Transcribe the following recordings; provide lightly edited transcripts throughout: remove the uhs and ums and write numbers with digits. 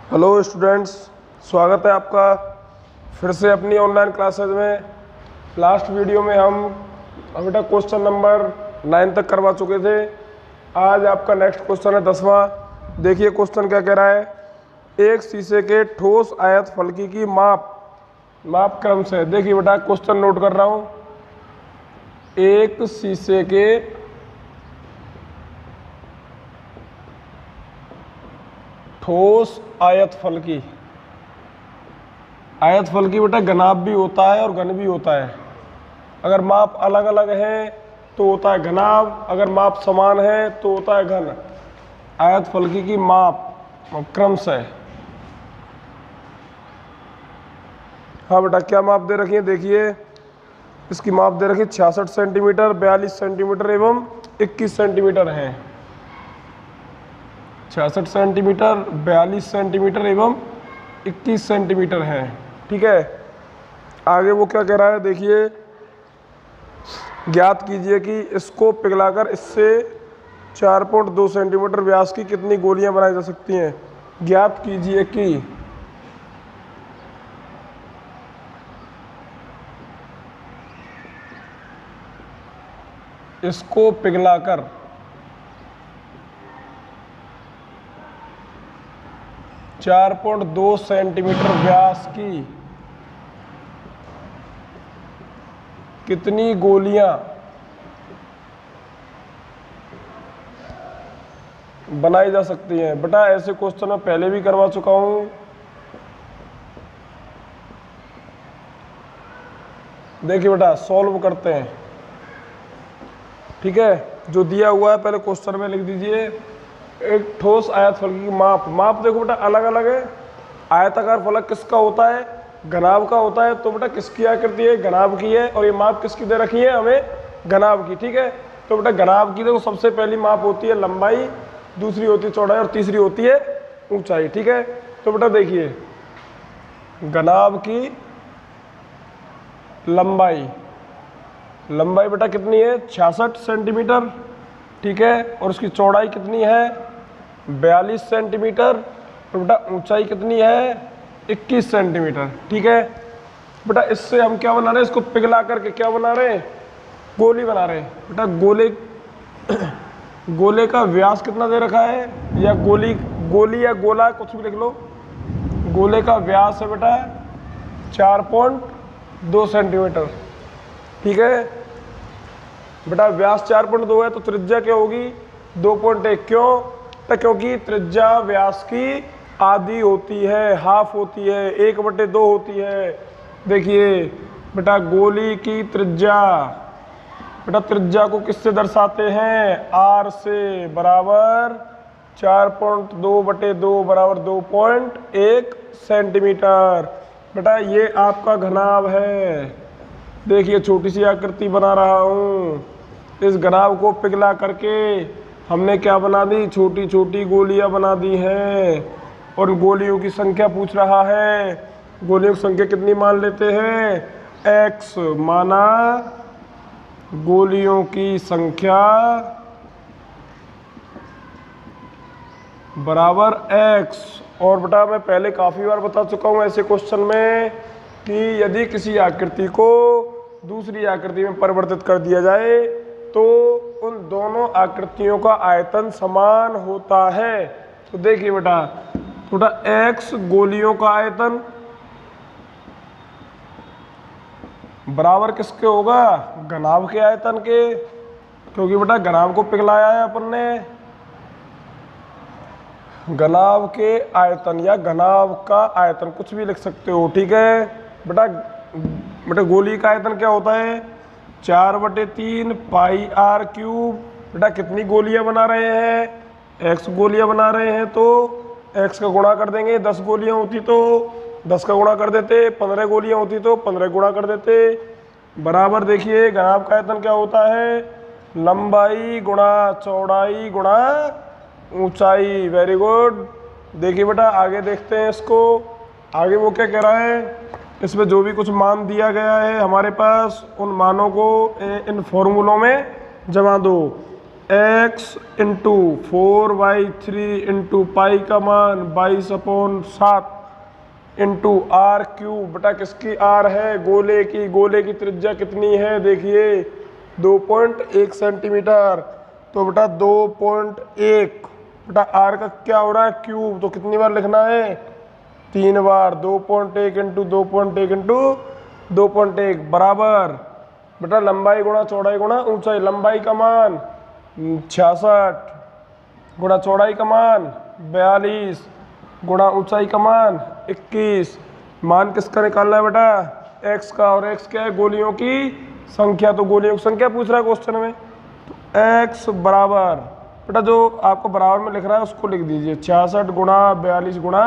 Hello students, स्वागत है आपका फिर से अपनी ऑनलाइन क्लासेज में। लास्ट वीडियो में हम बेटा क्वेश्चन नंबर 9 तक करवा चुके थे। आज आपका नेक्स्ट क्वेश्चन है 10वां। देखिए क्वेश्चन क्या कह रहा है। एक शीशे के ठोस आयत फलकी की माप क्रम से। देखिए बेटा क्वेश्चन नोट कर रहा हूँ। एक शीशे के ठोस आयत फलकी बेटा घनाभ भी होता है और घन भी होता है। अगर माप अलग अलग है तो होता है घनाभ, अगर माप समान है तो होता है घन। आयत फलकी की माप क्रम से। हाँ बेटा क्या माप दे रखी है। देखिए इसकी माप दे रखी है 66 सेंटीमीटर, 42 सेंटीमीटर एवं 21 सेंटीमीटर है। 66 सेंटीमीटर, 42 सेंटीमीटर एवं 21 सेंटीमीटर है। ठीक है, आगे वो क्या कह रहा है। देखिए ज्ञात कीजिए कि इसको पिघलाकर इससे 4.2 सेंटीमीटर व्यास की कितनी गोलियां बनाई जा सकती हैं। ज्ञात कीजिए कि इसको पिघलाकर 4.2 सेंटीमीटर व्यास की कितनी गोलियां बनाई जा सकती हैं। बेटा ऐसे क्वेश्चन मैं पहले भी करवा चुका हूं। देखिए बेटा सॉल्व करते हैं। ठीक है, जो दिया हुआ है पहले क्वेश्चन में लिख दीजिए। एक ठोस आयत फलक की माप देखो बेटा अलग अलग है। आयताकार फलक किसका होता है, घनाभ का होता है। तो बेटा किसकी आकृति है, घनाभ की है। और ये माप किसकी दे रखी है हमें, घनाभ की। ठीक है, तो बेटा घनाभ की देखो सबसे पहली माप होती है लंबाई, दूसरी होती है चौड़ाई और तीसरी होती है ऊंचाई। ठीक है, तो बेटा देखिए घनाभ की लंबाई बेटा कितनी है 66 सेंटीमीटर। ठीक है, और उसकी चौड़ाई कितनी है 42 सेंटीमीटर। तो बेटा ऊंचाई कितनी है 21 सेंटीमीटर। ठीक है बेटा, इससे हम क्या बना रहे हैं, इसको पिघला करके क्या बना रहे हैं, गोली बना रहे हैं। बेटा गोले का व्यास कितना दे रखा है, या गोली या गोला कुछ भी लिख लो। गोले का व्यास है बेटा 4.2 सेंटीमीटर। ठीक है बेटा, व्यास 4.2 है तो त्रिज्या क्या होगी 2.1। क्यों, क्योंकि त्रिज्या व्यास की आधी होती है, हाफ होती है, 1/2 होती है। देखिए बेटा गोली की त्रिज्या, बेटा त्रिज्या को किससे दर्शाते हैं, आर से, बराबर 4.2/2 बराबर 2.1 सेंटीमीटर। बेटा ये आपका घनाभ है। देखिए छोटी सी आकृति बना रहा हूँ। इस घनाभ को पिघला करके हमने क्या बना दी, छोटी छोटी गोलियां बना दी हैं। और गोलियों की संख्या पूछ रहा है। गोलियों की संख्या कितनी मान लेते हैं, x माना गोलियों की संख्या बराबर x। और बेटा मैं पहले काफ़ी बार बता चुका हूँ ऐसे क्वेश्चन में कि यदि किसी आकृति को दूसरी आकृति में परिवर्तित कर दिया जाए तो उन दोनों आकृतियों का आयतन समान होता है। तो देखिए बेटा x गोलियों का आयतन बराबर किसके होगा, घनाभ के आयतन के। क्योंकि बेटा घनाभ को पिघलाया है अपन ने। घनाभ के आयतन या घनाभ का आयतन कुछ भी लिख सकते हो। ठीक है बेटा गोली का आयतन क्या होता है 4/3 पाई r क्यूब। बेटा कितनी गोलियां बना रहे हैं, x गोलियां बना रहे हैं तो x का गुणा कर देंगे। 10 गोलियां होती तो 10 का गुणा कर देते, 15 गोलियां होती तो 15 गुणा कर देते। बराबर देखिए घनाभ का आयतन क्या होता है, लंबाई गुणा चौड़ाई गुणा ऊंचाई। Very good. देखिए बेटा आगे देखते हैं इसको। आगे वो क्या कह रहा है, इसमें जो भी कुछ मान दिया गया है हमारे पास, उन मानों को इन फॉर्मूलों में जमा दो। एक्स इंटू 4/3 इंटू पाई का मान 22/7 इंटू आर क्यूब बटा किसकी आर है, गोले की। गोले की त्रिज्या कितनी है, देखिए 2.1 सेंटीमीटर। तो बेटा 2.1 बेटा आर का क्या हो रहा है, क्यूब। तो कितनी बार लिखना है, 3 बार। 2.1 इंटू 2.1 इंटू 2.1 बराबर बेटा लंबाई गुणा चौड़ाई गुणा ऊंचाई। लंबाई का मान 66 गुणा चौड़ाई का मान 42 गुणा ऊंचाई का मान 21। मान किसका निकालना है बेटा, x का। और x क्या है, गोलियों की संख्या। तो गोलियों की संख्या पूछ रहा है क्वेश्चन में। तो x बराबर बेटा जो आपको बराबर में लिख रहा है उसको लिख दीजिए 66 गुणा 42 गुणा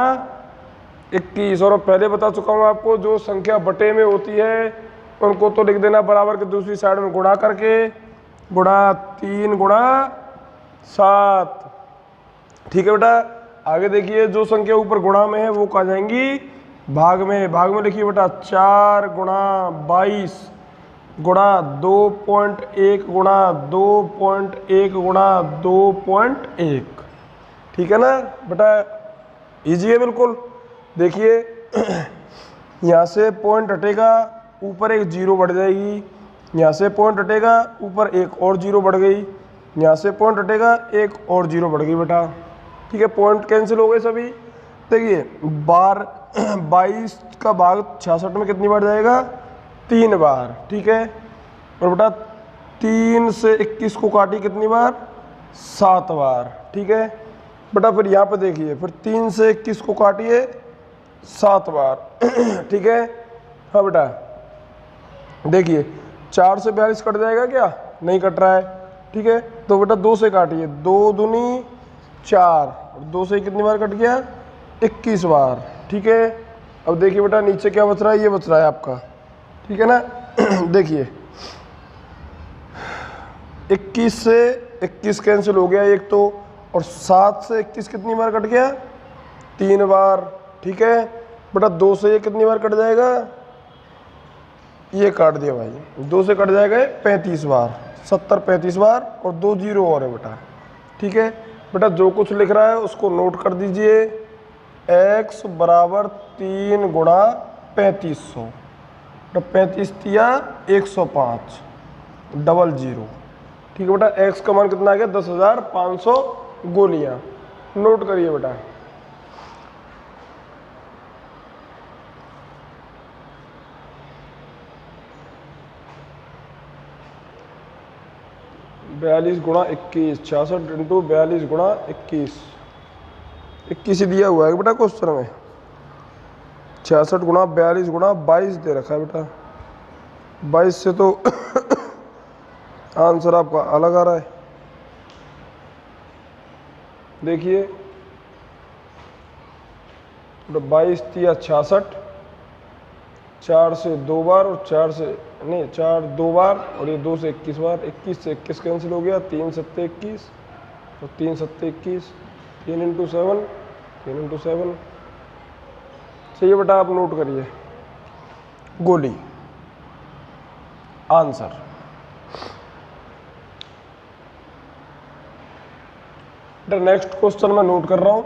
21। और पहले बता चुका हूँ आपको, जो संख्या बटे में होती है उनको तो लिख देना बराबर के दूसरी साइड में गुणा करके, गुणा 3 गुणा 7। ठीक है बेटा। आगे देखिए, जो संख्या ऊपर गुणा में है वो कहाँ जाएंगी, भाग में। भाग में लिखिए बेटा 4 गुणा 22 गुणा 2.1 गुणा 2.1 गुणा 2.1। ठीक है ना बेटा, इजी है बिल्कुल। देखिए यहाँ से पॉइंट हटेगा, ऊपर एक जीरो बढ़ जाएगी। यहाँ से पॉइंट हटेगा, ऊपर एक और जीरो बढ़ गई। यहाँ से पॉइंट हटेगा, एक और जीरो बढ़ गई बेटा। ठीक है, पॉइंट कैंसिल हो गए सभी। देखिए 22 का भाग 66 में कितनी बार जाएगा, 3 बार। ठीक है, और बेटा 3 से 21 को काटी कितनी बार, 7 बार। ठीक है बेटा, फिर यहाँ पे देखिए, फिर 3 से 21 को काटिए 7 बार। ठीक है। हाँ बेटा देखिए 4 से 42 कट जाएगा क्या, नहीं कट रहा है। ठीक है, तो बेटा 2 से काटिए, 2 दूनी 4, और 2 से कितनी बार कट गया, 21 बार। ठीक है, अब देखिए बेटा नीचे क्या बच रहा है, ये बच रहा है आपका। ठीक है ना। देखिए 21 से 21 कैंसिल हो गया एक तो, और 7 से 21 कितनी बार कट गया, 3 बार। ठीक है बेटा, 2 से ये कितनी बार कट जाएगा, ये काट दिया भाई, 2 से कट जाएगा 35 बार, 70 35 बार, और 2 जीरो और है बेटा। ठीक है बेटा, जो कुछ लिख रहा है उसको नोट कर दीजिए। x बराबर 3 गुणा 3500, तो 35 तिया 105 डबल जीरो। ठीक है बेटा, x का मान कितना आ गया, 10,500 गोलियां। नोट करिए बेटा। बयालीस गुणा 21, 66 इंटू 42 गुणा 21 ही दिया हुआ है बेटा क्वेश्चन में। 66 गुणा 42 गुणा 22 दे रखा है बेटा। 22 से तो आंसर आपका अलग आ रहा है। देखिए 22 तिया 66, 4 से 2 बार, और 4 से नहीं 4 2 बार, और ये 2 से 21 बार। 21 से 21 कैंसिल हो गया, 3 सत्ते 21, और 3 सत्ते 21, 3 इंटू 7, 3 इंटू 7। चलिए बेटा आप नोट करिए, गोली आंसर। बेटा नेक्स्ट क्वेश्चन मैं नोट कर रहा हूं।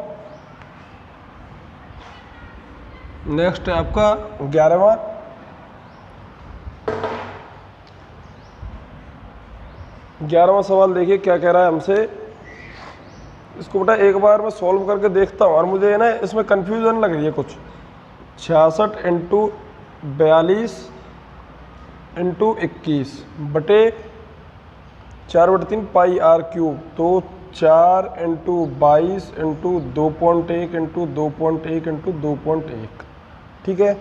नेक्स्ट है आपका 11वां। सवाल देखिए क्या कह रहा है हमसे। इसको बेटा एक बार मैं सॉल्व करके देखता हूँ, और मुझे ना इसमें कंफ्यूजन लग रही है कुछ। 66 इंटू 42 इंटू 21 बटे 4/3 पाई आर क्यूब। तो 4 इंटू 22 इंटू 2.1 इंटू 2.1 इंटू 2.1। ठीक है,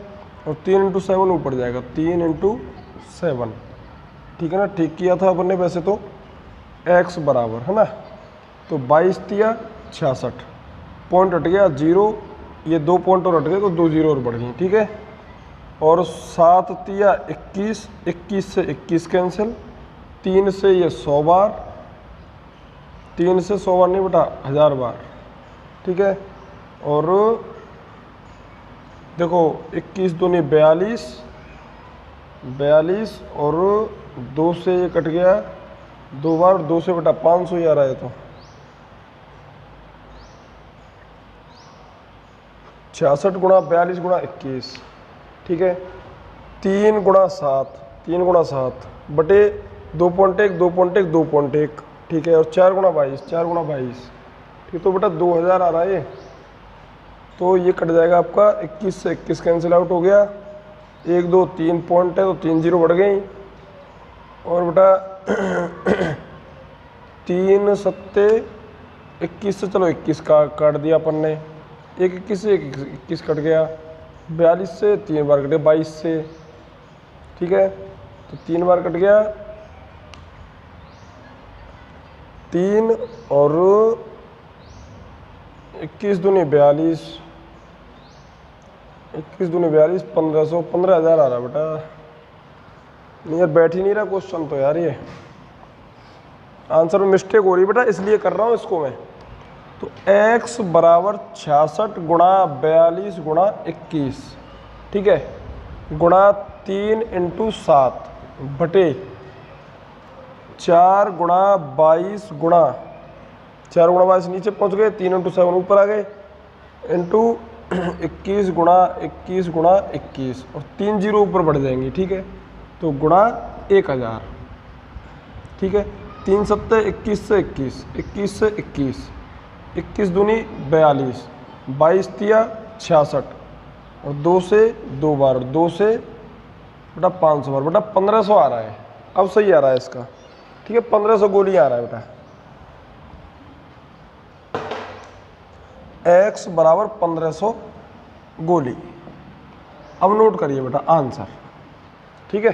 और 3 इंटू 7 ऊपर जाएगा, 3 इंटू 7। ठीक है ना, ठीक किया था अपन ने वैसे तो। x बराबर है ना, तो 22 तिया 66, पॉइंट हट गया 0, ये 2 पॉइंट और हट गए तो 2 जीरो और बढ़ गई। ठीक है, और 7 तिया 21, 21 से 21 कैंसिल, 3 से ये 100 बार, 3 से 100 बार नहीं बेटा 1000 बार। ठीक है, और देखो 21 दूनी 42, और 2 से ये कट गया 2 बार 2 से बटा 500 ही आ रहा है। तो 66 गुणा 42 गुणा 21, ठीक है। 3 गुणा 7, 3 गुणा 7 बटे 2.1 2.1 2.1, ठीक है। और 4 गुणा 22, 4 गुणा 22, ठीक। तो बेटा 2000 आ रहा है। तो ये कट जाएगा आपका 21 से 21 कैंसिल आउट हो गया। 1 2 3 पॉइंट है तो 3 जीरो बढ़ गई। और बेटा 3 सत्ते 21 से, चलो 21 का काट दिया अपन ने, 1 21 से 1 21 कट गया। 42 से 3 बार कटे 22 से, ठीक है। तो 3 बार कट गया 3 और 21 दूनी 42, 21 दूनी 42, 1500, 15,000 आ रहा बेटा। नहीं यार बैठ ही नहीं रहा क्वेश्चन तो यार, ये आंसर में मिस्टेक हो रही बेटा, इसलिए कर रहा हूँ इसको मैं। तो x बराबर 66 गुणा 42 गुणा 21, ठीक है, गुणा 3 इंटू 7 बटे 4 गुणा 22 गुणा 4 गुणा 22 नीचे पहुँच गए, 3 इंटू 7 ऊपर आ गए, इंटू 21 गुणा 21 गुणा 21, और 3 जीरो ऊपर बढ़ जाएंगे, ठीक है। तो गुणा 1000, ठीक है। 3 सत्ते 21 से 21, 21 से 21, 21 दूनी 42, 22 तिया 66, और 2 से 2 बार, 2 से बेटा 500 बार, बेटा 1500 आ रहा है। अब सही आ रहा है इसका, ठीक है। 1500 गोली आ रहा है बेटा। x बराबर 1500 गोली। अब नोट करिए बेटा आंसर, ठीक है।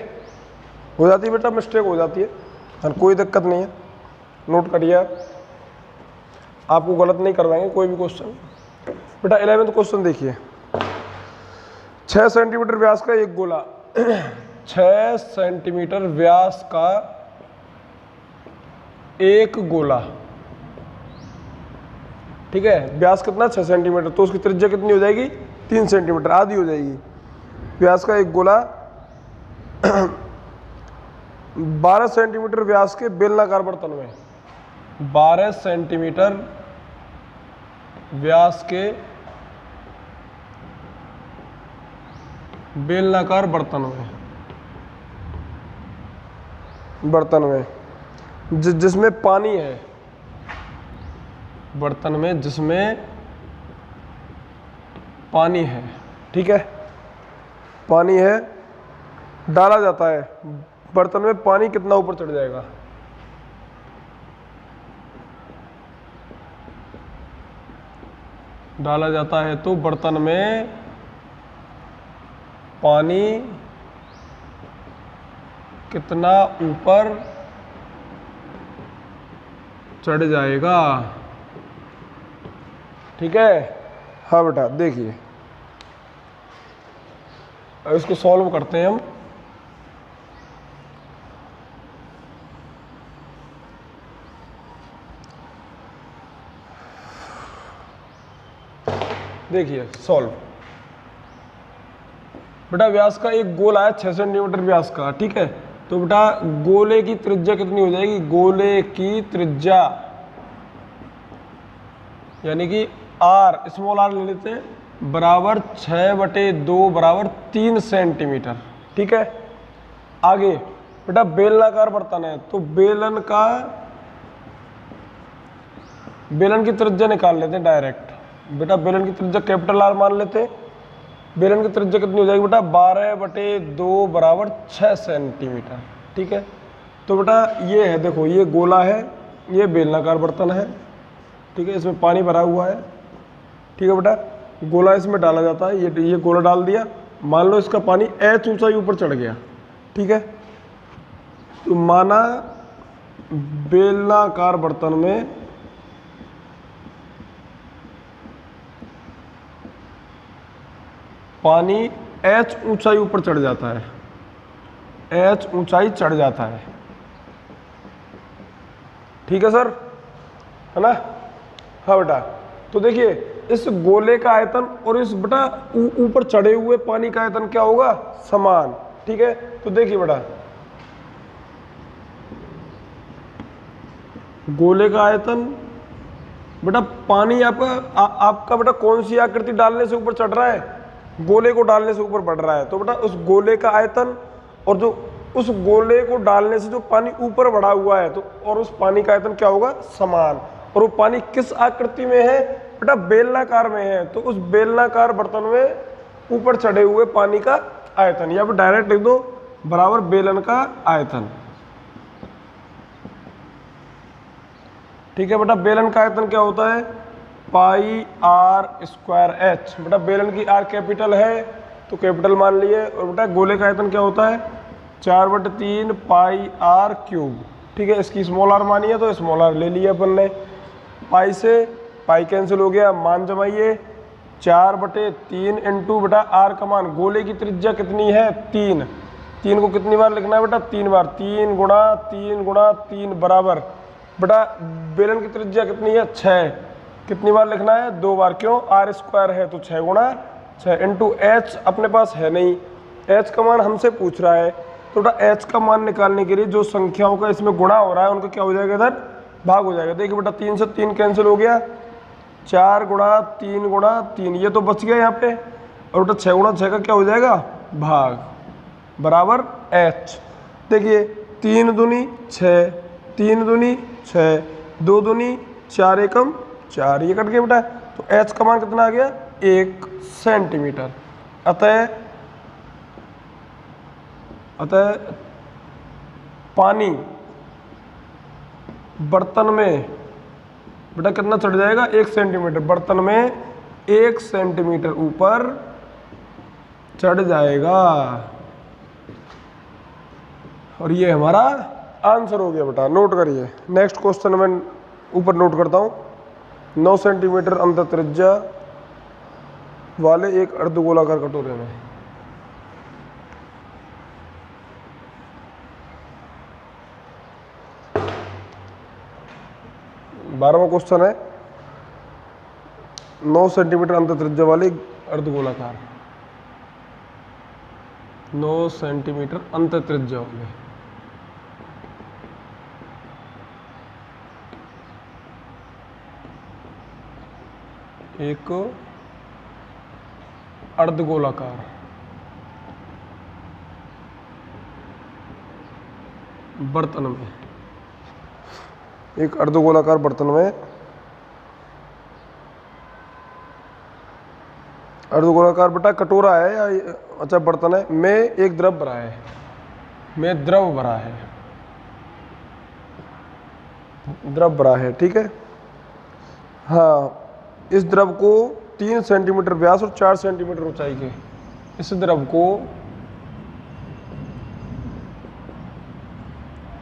हो जाती है बेटा, मिस्टेक हो जाती है, और कोई दिक्कत नहीं है। नोट करिए आप, आपको गलत नहीं करवाएंगे कोई भी क्वेश्चन। बेटा 11वां क्वेश्चन देखिए। 6 सेंटीमीटर व्यास का एक गोला 6 सेंटीमीटर व्यास का एक गोला, ठीक है। व्यास कितना 6 सेंटीमीटर, तो उसकी त्रिज्या कितनी हो जाएगी 3 सेंटीमीटर, आधी हो जाएगी। व्यास का एक गोला 12 सेंटीमीटर व्यास के बेलनाकार बर्तन में, 12 सेंटीमीटर व्यास के बेलनाकार बर्तन में जिसमें पानी है, बर्तन में जिसमें पानी है, ठीक है, पानी है, डाला जाता है। बर्तन में पानी कितना ऊपर चढ़ जाएगा, डाला जाता है तो बर्तन में पानी कितना ऊपर चढ़ जाएगा, ठीक है। हाँ बेटा देखिए, अब इसको सॉल्व करते हैं हम। देखिए सॉल्व। बेटा व्यास का एक गोला है 6 सेंटीमीटर व्यास का, ठीक है। तो बेटा गोले की त्रिज्या कितनी हो जाएगी, गोले की त्रिज्या यानी कि r, स्मॉल r ले लेते हैं, बराबर 6/2 बराबर 3 सेंटीमीटर, ठीक है। आगे बेटा बेलनाकार बर्तन है, तो बेलन की त्रिज्या निकाल लेते हैं डायरेक्ट। बेटा बेलन की त्रिज्या कैपिटल R मान लेते हैं। बेलन की त्रिज्या कितनी हो जाएगी बेटा 12/2 बराबर 6 सेंटीमीटर, ठीक है। तो बेटा ये है, देखो ये गोला है, ये बेलनाकार बर्तन है, ठीक है। इसमें पानी भरा हुआ है, ठीक है बेटा। गोला इसमें डाला जाता है, ये गोला डाल दिया, मान लो इसका पानी h ऊंचाई ऊपर चढ़ गया, ठीक है। तो माना बेलनाकार बर्तन में पानी h ऊंचाई ऊपर चढ़ जाता है, h ऊंचाई चढ़ जाता है, ठीक है सर, है ना। हाँ बेटा, तो देखिए इस गोले का आयतन और इस बेटा ऊपर चढ़े हुए पानी का आयतन क्या होगा, समान, ठीक है। तो देखिए बेटा गोले का आयतन, बेटा पानी आपका बेटा कौन सी आकृति डालने से ऊपर चढ़ रहा है, गोले को डालने से ऊपर बढ़ रहा है, तो बेटा उस गोले का आयतन और जो उस गोले को डालने से जो पानी ऊपर बढ़ा हुआ है तो और उस पानी का आयतन क्या होगा, समान। और वो पानी किस आकृति में है बेटा, बेलनाकार में है, तो उस बेलनाकार बर्तन में ऊपर चढ़े हुए पानी का आयतन, या फिर डायरेक्ट लिख दो बराबर बेलन का आयतन। ठीक है बेटा, बेलन का आयतन क्या होता है, पाई आर स्क्वायर एच। बेटा बेलन की आर कैपिटल है तो कैपिटल मान लिए, और बेटा गोले का आयतन क्या होता है, 4/3 पाई आर क्यूब। ठीक है, इसकी स्मॉल आर मानी है तो स्मॉल आर ले लिया अपन ने। पाई से पाई कैंसिल हो गया, मान जमाइए 4/3 इंटू बेटा आर का मान, गोले की त्रिज्या कितनी है 3, 3 को कितनी बार लिखना है बेटा, 3 बार, 3 गुणा 3 गुणा 3 बराबर बेटा बेलन की त्रिज्या कितनी है 6, कितनी बार लिखना है 2 बार, क्यों, आर स्क्वायर है तो 6 गुणा 6 इंटू एच अपने पास है नहीं, एच का मान हमसे पूछ रहा है, तो बेटा एच का मान निकालने के लिए जो संख्याओं का इसमें गुणा हो रहा है उनका क्या हो जाएगा, इधर भाग हो जाएगा। देखिए बेटा 3 से 3 कैंसिल हो गया, 4 गुणा 3 गुणा 3 ये तो बच गया यहाँ पे, और बेटा 6 गुणा 6 का क्या हो जाएगा, भाग बराबर एच। देखिए 3 दूनी 6, 3 दूनी 6, 2 दूनी 4 एकम 4, ये कट गया बेटा, तो एच का मान कितना आ गया 1 सेंटीमीटर। अतः पानी बर्तन में बेटा कितना चढ़ जाएगा 1 सेंटीमीटर, बर्तन में 1 सेंटीमीटर ऊपर चढ़ जाएगा। और ये हमारा आंसर हो गया बेटा, नोट करिए। नेक्स्ट क्वेश्चन में ऊपर नोट करता हूँ, 9 सेंटीमीटर अंतर त्रिज्या वाले एक अर्धगोलाकार कटोरे में 12वां क्वेश्चन है, 9 सेंटीमीटर अंतर त्रिज्या वाले अर्धगोलाकार, 9 सेंटीमीटर अंतर त्रिज्या वाले एक अर्धगोलाकार बर्तन में, एक अर्धगोलाकार बर्तन में, अर्धगोलाकार बेटा कटोरा है या अच्छा बर्तन है, में एक द्रव भरा है, में द्रव भरा है, द्रव भरा है। ठीक है, हाँ इस द्रव को 3 सेंटीमीटर व्यास और 4 सेंटीमीटर ऊंचाई के, इस द्रव को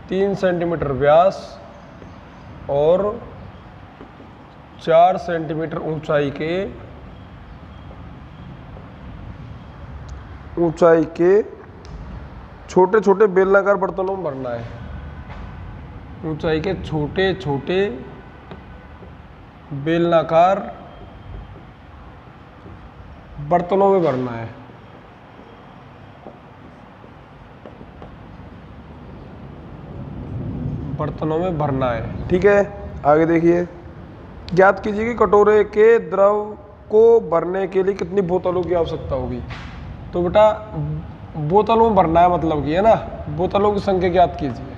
3 सेंटीमीटर व्यास और 4 सेंटीमीटर ऊंचाई के छोटे छोटे बेलनाकार बर्तनों में भरना है, ऊंचाई के छोटे छोटे बेलनाकार बर्तनों में भरना है। बर्तनों में भरना है। ठीक है, आगे देखिए, ज्ञात कीजिए कि कटोरे के द्रव को भरने के लिए कितनी बोतलों की आवश्यकता होगी। तो बेटा बोतलों में भरना है मतलब कि, है ना, बोतलों की संख्या ज्ञात कीजिए,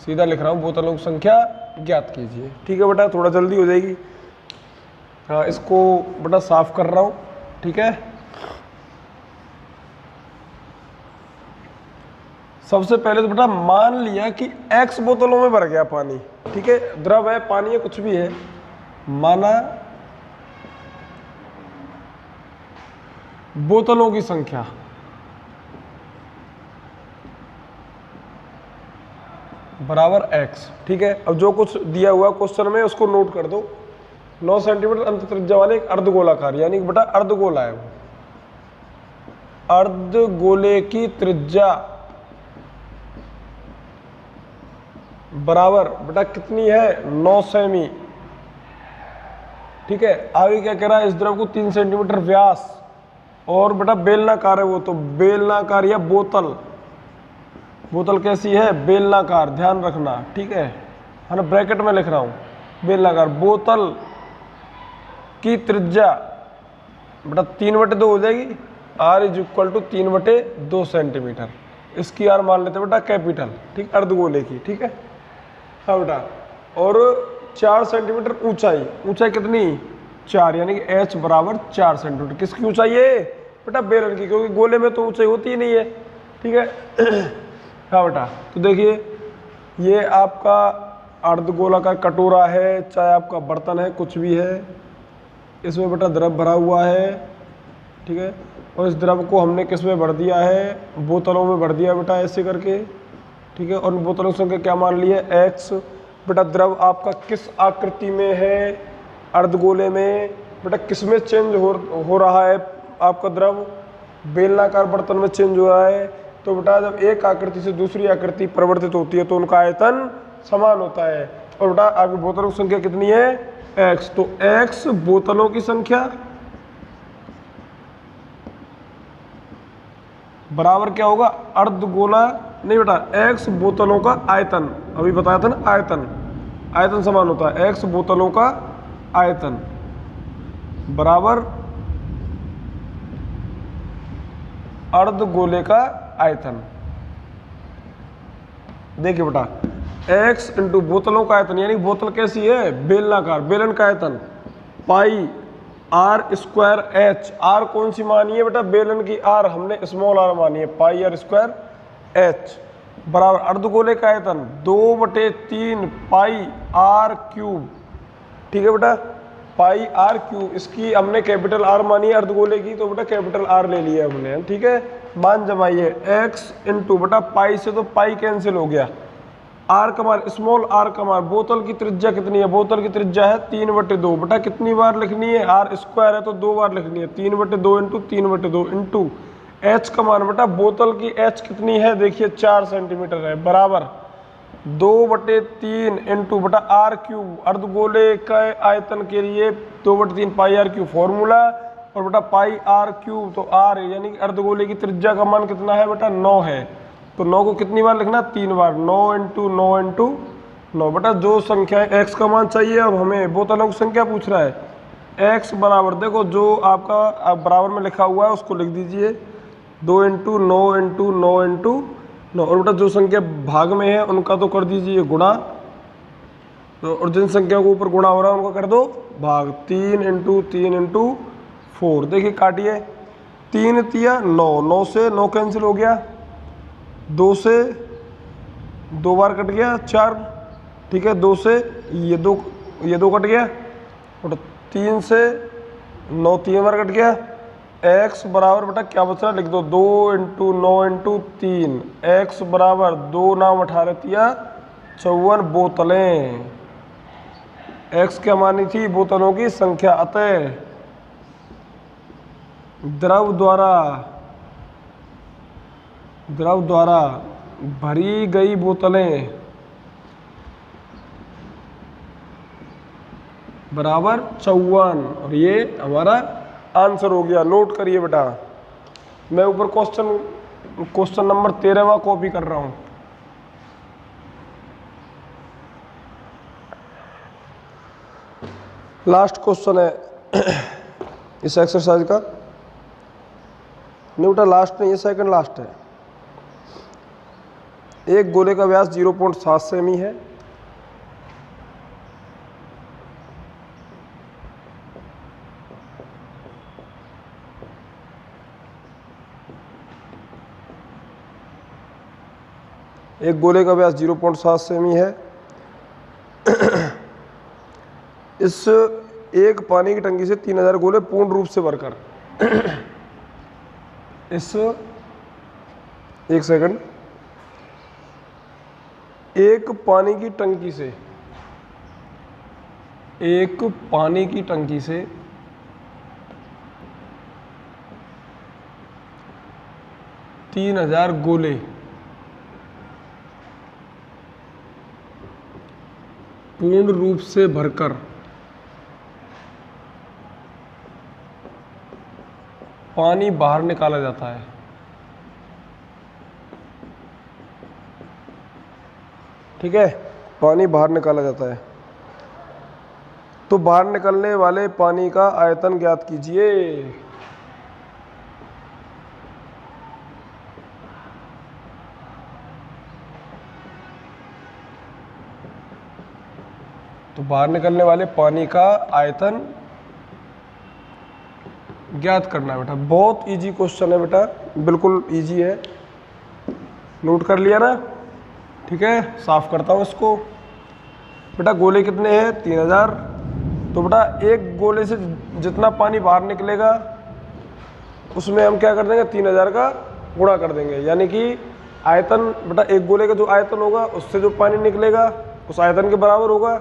सीधा लिख रहा हूँ, बोतलों की संख्या ज्ञात कीजिए। ठीक है बेटा, थोड़ा जल्दी हो जाएगी। हाँ इसको बेटा साफ कर रहा हूँ। ठीक है, सबसे पहले तो बेटा मान लिया कि x बोतलों में भर गया पानी। ठीक है, द्रव है, पानी है, कुछ भी है, माना बोतलों की संख्या बराबर x। ठीक है, अब जो कुछ दिया हुआ क्वेश्चन में उसको नोट कर दो। 9 सेंटीमीटर अंत त्रिज्या वाले एक अर्धगोलाकार, यानी कि बेटा अर्धगोला है वो, अर्धगोले की त्रिज्या बराबर बेटा कितनी है 9 सेमी। ठीक है, आगे क्या कह रहा है, इस द्रव को 3 सेंटीमीटर व्यास और बेटा बेलनाकार है वो, तो बेलनाकार या बोतल, बोतल कैसी है बेलनाकार, ध्यान रखना। ठीक है, है ना, ब्रैकेट में लिख रहा हूँ, बेलनाकार बोतल की त्रिज्या बेटा 3/2 हो जाएगी, R is equal to 3/2 centimetre. इसकी R मान लेते बेटा कैपिटल, ठीक, अर्धगोले की, ठीक है। हाँ बेटा, और 4 सेंटीमीटर ऊंचाई, ऊंचाई कितनी 4, यानी कि H बराबर 4 सेंटीमीटर। किसकी ऊंचाई है बेटा, बेलन की, क्योंकि गोले में तो ऊंचाई होती ही नहीं है, ठीक है। हाँ बेटा, तो देखिए ये आपका अर्धगोला का कटोरा है, चाहे आपका बर्तन है, कुछ भी है, इसमें बेटा द्रव भरा हुआ है, ठीक है। और इस द्रव को हमने किस में भर दिया है, बोतलों में भर दिया बेटा, ऐसे करके, ठीक है। और बोतलों की संख्या क्या मान ली है, x। बेटा द्रव आपका किस आकृति में है, अर्धगोले में। बेटा किस में चेंज हो रहा है आपका द्रव, बेलनाकार बर्तन में चेंज हो रहा है। तो बेटा जब एक आकृति से दूसरी आकृति परिवर्तित होती है तो उनका आयतन समान होता है। और बेटा आपकी बोतलों की संख्या कितनी है, x। तो x बोतलों की संख्या बराबर क्या होगा, अर्धगोला नहीं बेटा, x बोतलों का आयतन, अभी बताया था ना, आयतन, आयतन समान होता है, x बोतलों का आयतन बराबर अर्धगोले का आयतन। देखिए बेटा x इंटू बोतलों का आयतन, यानी बोतल कैसी है, बेलनाकार, बेलन का आयतन, पाई R स्क्वायर H। R कौन सी मानी है बेटा, बेलन की R हमने स्मॉल r मानी है, पाई R स्क्वायर H बराबर अर्धगोले का आयतन 2/3 पाई R क्यूब, ठीक है बेटा, पाई R क्यूब। इसकी हमने कैपिटल R मानी है अर्धगोले की, तो बेटा कैपिटल R ले लिया हमने, ठीक है। मान जमाइए x इंटू बेटा पाई से तो पाई कैंसिल हो गया, R का मान, स्मॉल r का मान, बोतल की त्रिज्या कितनी है, बोतल की त्रिज्या है 3/2। बेटा कितनी बार लिखनी है, R स्क्वायर है तो 2 बार लिखनी है, 3/2 इंटू 3/2 इंटू h का मान, बेटा बोतल की h कितनी है, देखिए 4 सेंटीमीटर है, बराबर 2/3 इंटू बेटा R क्यूब, अर्धगोले का आयतन के लिए 2/3 पाई R क्यूब फॉर्मूला, और बेटा पाई R क्यूब, तो R यानी कि अर्धगोले की त्रिज्या का मान कितना है बेटा, 9 है। तो 9 को कितनी बार लिखना, 3 बार, 9 इंटू 9 इंटू 9। बेटा जो संख्या है x का मान चाहिए, अब हमें बोतलों की संख्या पूछ रहा है। x बराबर देखो जो आपका बराबर में लिखा हुआ है उसको लिख दीजिए, 2 इंटू 9 इंटू 9 इंटू 9। और बेटा जो संख्या भाग में है उनका तो कर दीजिए गुणा, तो और जिन संख्या को ऊपर गुणा हो रहा है उनका कर दो भाग, 3 इंटू 3 इंटू 4। देखिए काटिए, 3 तिया 9, 9 से 9 कैंसिल हो गया, 2 से 2 बार कट गया 4, ठीक है, 2 से ये 2 कट गया, और 3 से 9 3 बार कट गया। x बराबर बेटा क्या बच रहा है, लिख दो 2 इंटू 9 इंटू 3, x बराबर 2 नाम 18 तिया 54 बोतलें। x क्या मानी थी, बोतलों की संख्या, अतः द्रव द्वारा भरी गई बोतलें बराबर 54, और ये हमारा आंसर हो गया। नोट करिए बेटा, मैं ऊपर क्वेश्चन नंबर 13वां कॉपी कर रहा हूं। लास्ट क्वेश्चन है इस एक्सरसाइज का, नहीं बेटा लास्ट नहीं, ये सेकंड लास्ट है। एक गोले का व्यास 0.7 सेमी है, एक गोले का व्यास 0.7 सेमी है। इस एक पानी की टंकी से 3000 गोले पूर्ण रूप से भरकर इस एक सेकंड, एक पानी की टंकी से 3000 गोले पूर्ण रूप से भरकर पानी बाहर निकाला जाता है। ठीक है, पानी बाहर निकाला जाता है। तो बाहर निकलने वाले पानी का आयतन ज्ञात कीजिए। तो बाहर निकलने वाले पानी का आयतन ज्ञात करना है बेटा। बहुत इजी क्वेश्चन है बेटा, बिल्कुल इजी है। नोट कर लिया ना? ठीक है, साफ करता हूँ इसको। बेटा गोले कितने हैं? 3000। तो बेटा एक गोले से जितना पानी बाहर निकलेगा उसमें हम क्या कर देंगे? 3000 का गुणा कर देंगे। यानी कि आयतन बेटा एक गोले का जो आयतन होगा उससे जो पानी निकलेगा उस आयतन के बराबर होगा।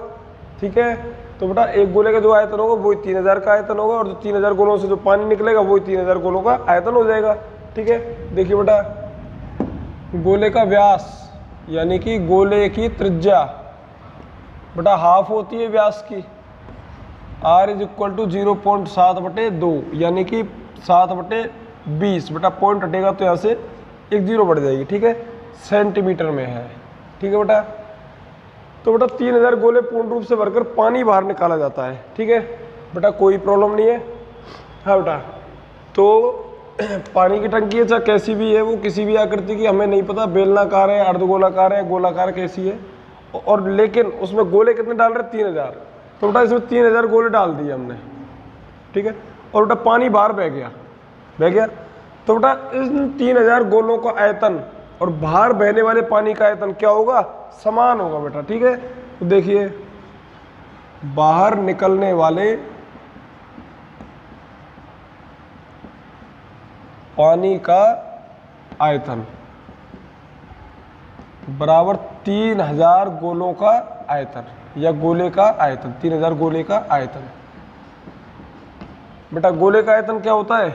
ठीक है, तो बेटा एक गोले का जो आयतन होगा वही 3000 का आयतन होगा, और जो 3000 गोलों से जो पानी निकलेगा वही 3000 गोलों का आयतन हो जाएगा। ठीक है, देखिए बेटा गोले का व्यास यानी कि गोले की त्रिज्या बेटा हाफ होती है व्यास की। R इज इक्वल टू 0.7/2 यानी कि 7/20। बेटा पॉइंट हटेगा तो यहाँ से एक जीरो बढ़ जाएगी। ठीक है, सेंटीमीटर में है। ठीक है बेटा, तो बेटा 3000 गोले पूर्ण रूप से भरकर पानी बाहर निकाला जाता है। ठीक है बेटा, कोई प्रॉब्लम नहीं है। हाँ बेटा, तो पानी की टंकी है चाहे कैसी भी है, वो किसी भी आकृति की, हमें नहीं पता बेलनाकार है, अर्धगोलाकार है, गोलाकार कैसी है, और लेकिन उसमें गोले कितने डाल रहे? 3000। तो बेटा इसमें 3000 गोले डाल दिए हमने। ठीक है, और बेटा पानी बाहर बह गया। तो बेटा इन 3000 गोलों का आयतन और बाहर बहने वाले पानी का आयतन क्या होगा? समान होगा बेटा। ठीक है, तो देखिए बाहर निकलने वाले पानी का आयतन बराबर 3000 गोलों का आयतन या गोले का आयतन। 3000 गोले का आयतन। बेटा गोले का आयतन क्या होता है?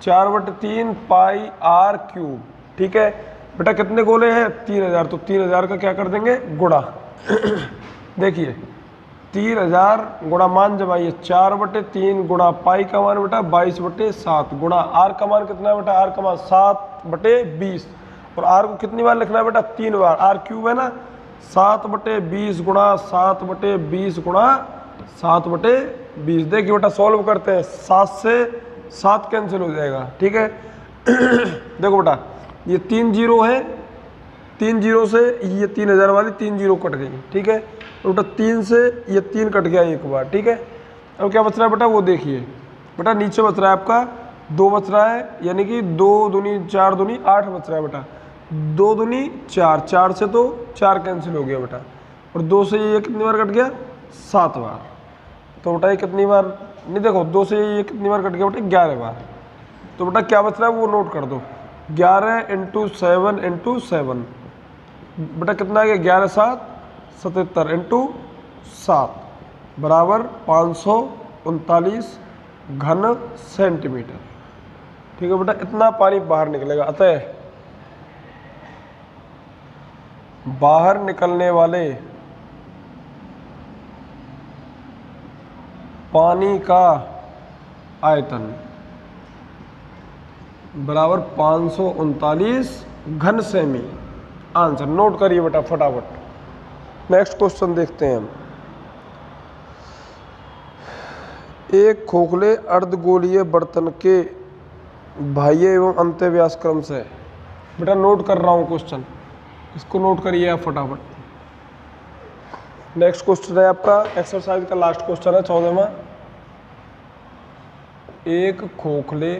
4/3 पाई r क्यूब। ठीक है बेटा, कितने गोले हैं? 3000। तो 3000 का क्या कर देंगे? गुणा। देखिए 3000 गुणा मान जमाइए 4/3 गुणा पाई का मान बेटा 22/7 गुणा r का मान कितना है बेटा? r का मान 7/20। और r को कितनी बार लिखना है बेटा? 3 बार। r क्यूब है ना, 7/20 गुणा 7/20 गुणा 7/20। देखिए बेटा सॉल्व करते हैं, 7 से 7 कैंसिल हो जाएगा। ठीक है देखो बेटा ये 3 जीरो है, 3 जीरो से ये 3000 वाली 3 जीरो कट गई। ठीक है, तो बेटा 3 से ये 3 कट गया एक बार। ठीक है, अब क्या बच रहा है बेटा? वो देखिए बेटा नीचे बच रहा है आपका 2 बच रहा है, यानी कि 2 दूनी 4 दूनी 8 बच रहा है बेटा। 2 दूनी 4, 4 से तो 4 कैंसिल हो गया बेटा, और 2 से ये कितनी बार कट गया? 7 बार। तो बेटा ये कितनी बार नहीं, देखो 2 से ये कितनी बार कट गया बेटा? 11 बार। तो बेटा क्या बच रहा है वो नोट कर दो, 11 × 7 × 7 बेटा कितना आ गया? 11 × 7 77 × 7 बराबर 539 घन सेंटीमीटर। ठीक है बेटा, इतना पानी बाहर निकलेगा। अतः बाहर निकलने वाले पानी का आयतन बराबर 539 घन सेमी। आंसर नोट करिए बेटा फटाफट। नेक्स्ट क्वेश्चन देखते हैं हम। एक खोखले अर्धगोलीय बर्तन के बाह्य एवं अंत्य व्यास क्रम से, बेटा नोट कर रहा हूँ क्वेश्चन, इसको नोट करिए आप फटाफट। नेक्स्ट क्वेश्चन है आपका एक्सरसाइज का लास्ट क्वेश्चन है 14वां। एक खोखले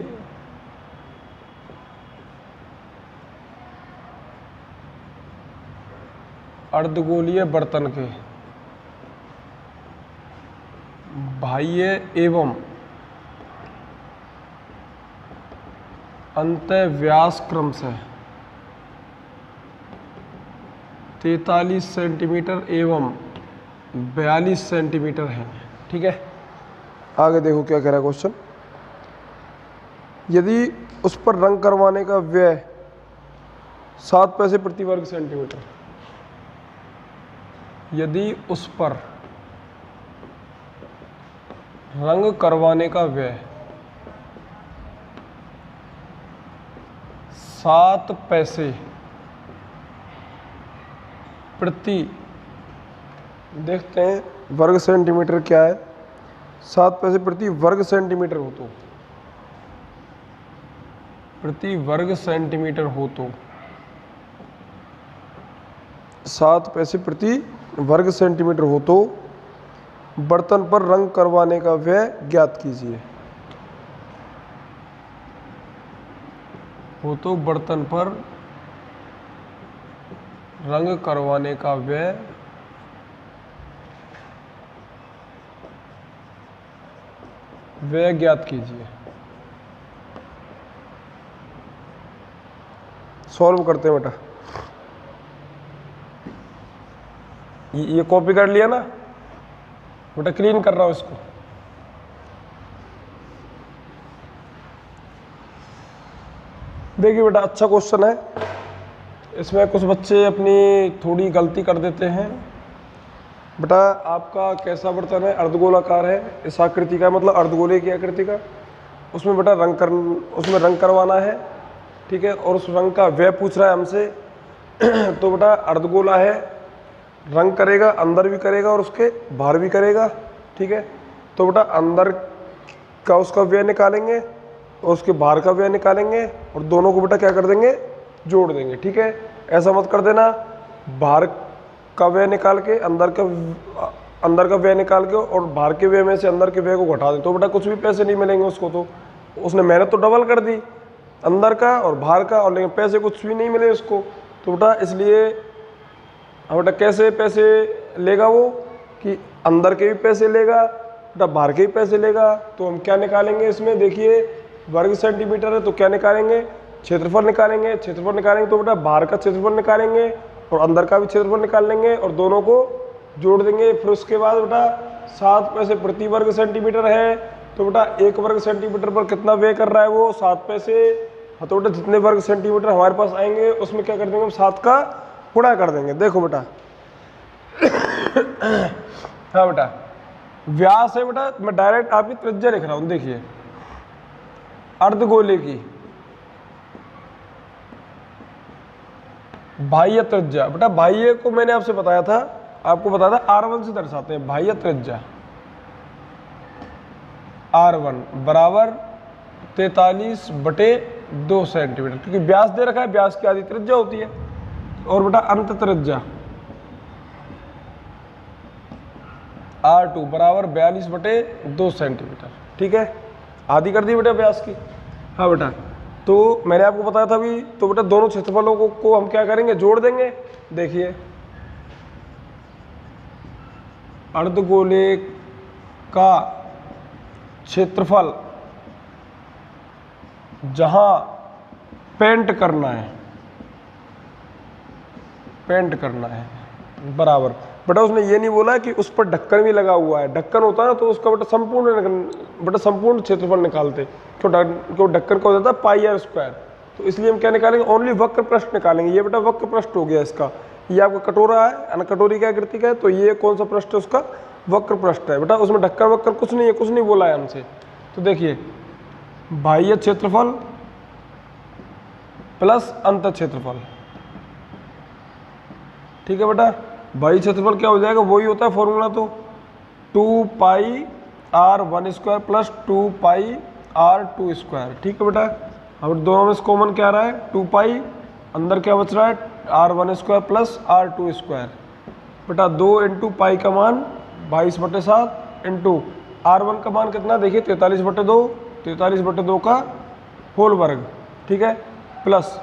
अर्धगोलीय बर्तन के बाह्य एवं अंत्य व्यास क्रम से 43 सेंटीमीटर एवं 42 सेंटीमीटर है। ठीक है, आगे देखो क्या कह रहा है क्वेश्चन। यदि उस पर रंग करवाने का व्यय 7 पैसे प्रति वर्ग सेंटीमीटर, यदि उस पर रंग करवाने का व्यय 7 पैसे प्रति देखते हैं वर्ग सेंटीमीटर क्या है। 7 पैसे प्रति वर्ग सेंटीमीटर हो तो, प्रति वर्ग सेंटीमीटर हो तो 7 पैसे प्रति वर्ग सेंटीमीटर हो तो बर्तन पर रंग करवाने का व्यय ज्ञात कीजिए। हो तो बर्तन पर रंग करवाने का व्यय ज्ञात कीजिए। सॉल्व करते हैं बेटा। ये कॉपी कर लिया ना बेटा, क्लीन कर रहा हूं इसको। देखिए बेटा, अच्छा क्वेश्चन है। इसमें कुछ बच्चे अपनी थोड़ी गलती कर देते हैं। बेटा आपका कैसा बर्तन है, अर्धगोलाकार है, इस आकृति का, मतलब अर्धगोले की आकृति का। उसमें बेटा उसमें रंग करवाना है, ठीक है, और उस रंग का व्यय पूछ रहा है हमसे। तो बेटा अर्धगोला है, रंग करेगा, अंदर भी करेगा और उसके बाहर भी करेगा, ठीक है। तो बेटा अंदर का उसका व्यय निकालेंगे और उसके बाहर का व्यय निकालेंगे और दोनों को बेटा क्या कर देंगे, जोड़ देंगे, ठीक है। ऐसा मत कर देना बाहर का व्यय निकाल के अंदर का व्यय निकाल के और बाहर के व्यय में से अंदर के व्यय को घटा दें, तो बेटा कुछ भी पैसे नहीं मिलेंगे उसको। तो उसने मेहनत तो डबल कर दी, अंदर का और बाहर का, और लेकिन पैसे कुछ भी नहीं मिले उसको। तो बेटा इसलिए बेटा कैसे पैसे लेगा वो, कि अंदर के भी पैसे लेगा बेटा, बाहर के भी पैसे लेगा। तो हम क्या निकालेंगे इसमें, देखिए वर्ग सेंटीमीटर है तो क्या निकालेंगे, क्षेत्रफल निकालेंगे। क्षेत्रफल निकालेंगे तो बेटा बाहर का क्षेत्रफल निकालेंगे और अंदर का भी क्षेत्रफल निकाल लेंगे और दोनों को जोड़ देंगे। फिर उसके बाद बेटा 7 पैसे प्रति वर्ग सेंटीमीटर है, तो बेटा 1 वर्ग सेंटीमीटर पर कितना व्यय कर रहा है वो, 7 पैसे। हाँ तो बेटा जितने वर्ग सेंटीमीटर हमारे पास आएंगे उसमें क्या कर देंगे, हम 7 का गुणा कर देंगे। देखो बेटा हाँ बेटा व्यास है बेटा, मैं डायरेक्ट आपकी त्रिज्या लिख रहा हूं। देखिए अर्धगोले की बाह्य त्रिज्या, बेटा बाह्य को मैंने आपसे बताया था, आपको बताया था R1 से दर्शाते हैं बाह्य त्रिज्या। R1 बराबर 43/2 सेंटीमीटर, क्योंकि व्यास दे रखा है, व्यास की आधी त्रिज्या होती है। और बेटा अंत त्रिज्या R2 बराबर 42/2 सेंटीमीटर, ठीक है, आधी कर दी बेटा व्यास की। हाँ बेटा तो मैंने आपको बताया था अभी, तो बेटा दोनों क्षेत्रफलों को हम क्या करेंगे, जोड़ देंगे। देखिए अर्धगोले का क्षेत्रफल जहां पेंट करना है बराबर, बेटा उसने ये नहीं बोला कि उस पर ढक्कन भी लगा हुआ है। ढक्कन होता है ना तो उसका बेटा संपूर्ण क्षेत्रफल निकालते, क्यों ढक्कन का हो जाता है πr²। तो इसलिए हम क्या निकालेंगे, ओनली वक्र पृष्ठ निकालेंगे। ये बेटा वक्र पृष्ठ हो गया इसका। ये आपका कटोरा है, कटोरी की आकृति का है, तो ये कौन सा पृष्ठ है उसका, वक्र पृष्ठ है बेटा। उसमें ढक्कन वक्र कुछ नहीं है, कुछ नहीं बोला है हमसे। तो देखिए बाह्य क्षेत्रफल प्लस अंत क्षेत्रफल, ठीक है बेटा। बाह्य क्षेत्रफल क्या हो जाएगा, वही होता है फॉर्मूला, तो 2πr1² प्लस 2πr2², ठीक है बेटा। अब दोनों में से कॉमन क्या आ रहा है, 2π, अंदर क्या बच रहा है, r1² प्लस r2²। बेटा 2 × पाई का मान 22/7 इंटू r1 का मान कितना, देखिए 43/2, 43/2 का होल वर्ग, ठीक है, प्लस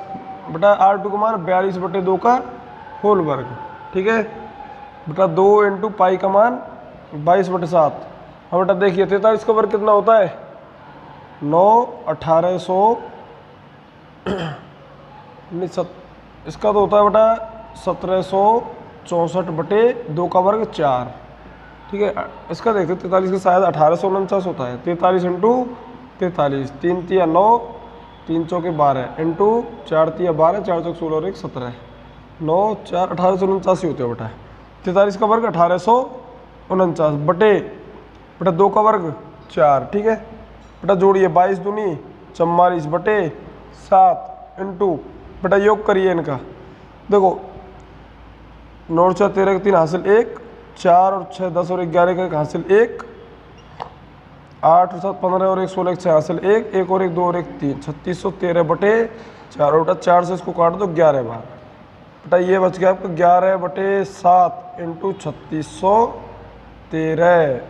बेटा r2 का मान 42/2 का होल वर्ग, ठीक है बेटा। 2 × पाई का मान 22/7। हाँ बेटा देखिए 43 का वर्ग कितना होता है, 9 1800 इसका तो होता है बेटा 1764/2 का वर्ग 4, ठीक है। इसका देखते 43 का शायद 1849 होता है। 43 × 43, 3 × 9, 3 × 12 इंटू 4 × 12, 4 × 16 और 1 17, 9 4 1849 होते हैं बेटा। 43 का वर्ग 1849 बटे बेटा 2 का वर्ग 4, ठीक है बेटा। जोड़िए 22 दूनी 44 बटे 7 इंटू बेटा योग करिए इनका। देखो 9 × 4 13 3 हासिल 1, 4 और 6 10 और 11 का 1 हासिल 1, 8 और 7 15 और 1 16 6 हासिल 1, 1 और 1 2 और 1 3, 3613 बटे 4 और 4 से इसको काट दो 11 बार बेटा, ये बच गया आपको 11 बटे 7 इंटू 3613।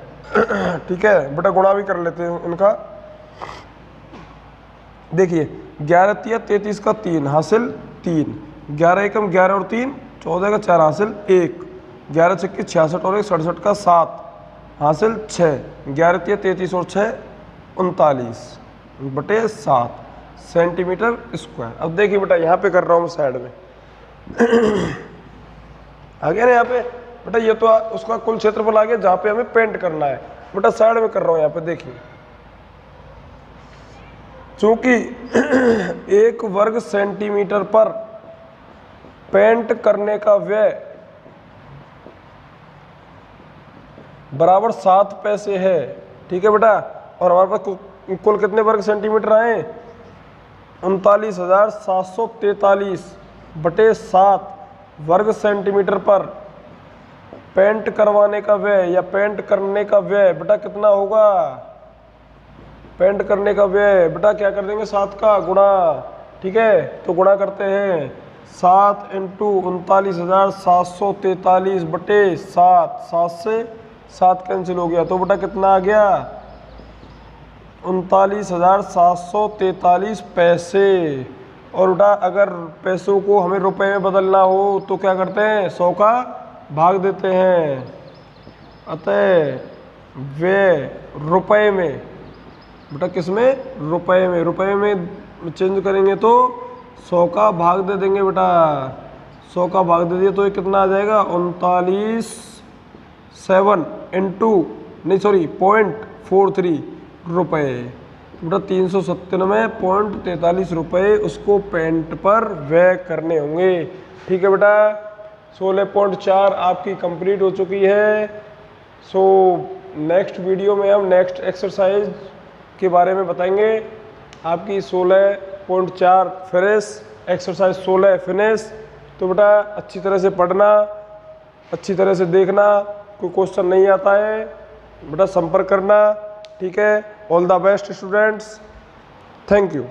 ठीक है बेटा, गुणा भी कर लेते हैं इनका। देखिए 11 तिया 33 का 3 हासिल 3, 11 एकम 11 और 3 14 का 4 हासिल 1, 11 छक्के 66 और 1 67 का 7 हासिल 6, 11 तिया 33 और 6 39 बटे 7 सेंटीमीटर स्क्वायर। अब देखिए बेटा, यहाँ पे कर रहा हूँ मैं साइड में। आ गया ना यहाँ पे बेटा, ये तो उसका कुल क्षेत्रफल आ गया जहाँ पे हमें पेंट करना है बेटा। साइड में कर रहा हूँ यहाँ पे, देखिए चूंकि 1 वर्ग सेंटीमीटर पर पेंट करने का व्यय बराबर 7 पैसे है, ठीक है बेटा, और हमारे पास कुल कितने वर्ग सेंटीमीटर आए 39,743 बटे 7 वर्ग सेंटीमीटर पर पेंट करवाने का व्यय या पेंट करने का व्यय बेटा कितना होगा। पेंट करने का व्यय बेटा क्या कर देंगे 7 का गुणा, ठीक है, तो गुणा करते हैं 7 इंटू 39,743 बटे 7, 7 से 7 कैंसिल हो गया, तो बेटा कितना आ गया 39,743 पैसे। और बेटा अगर पैसों को हमें रुपए में बदलना हो तो क्या करते हैं 100 का भाग देते हैं, अतः व्यय रुपए में बेटा किसमें रुपए में, रुपए में चेंज करेंगे तो 100 का भाग दे देंगे बेटा, 100 का भाग दे दिए तो ये कितना आ जाएगा 39.7 इंटू नहीं सॉरी 0.43 रुपये, बेटा 397.43 रुपये उसको पेंट पर व्यय करने होंगे। ठीक है बेटा, 16.4 आपकी कंप्लीट हो चुकी है। सो नेक्स्ट वीडियो में हम नेक्स्ट एक्सरसाइज के बारे में बताएंगे। आपकी 16.4 फिनिश, एक्सरसाइज 16 फिनिश। तो बेटा अच्छी तरह से पढ़ना, अच्छी तरह से देखना, कोई क्वेश्चन नहीं आता है बेटा संपर्क करना। ठीक है, all the best students, thank you.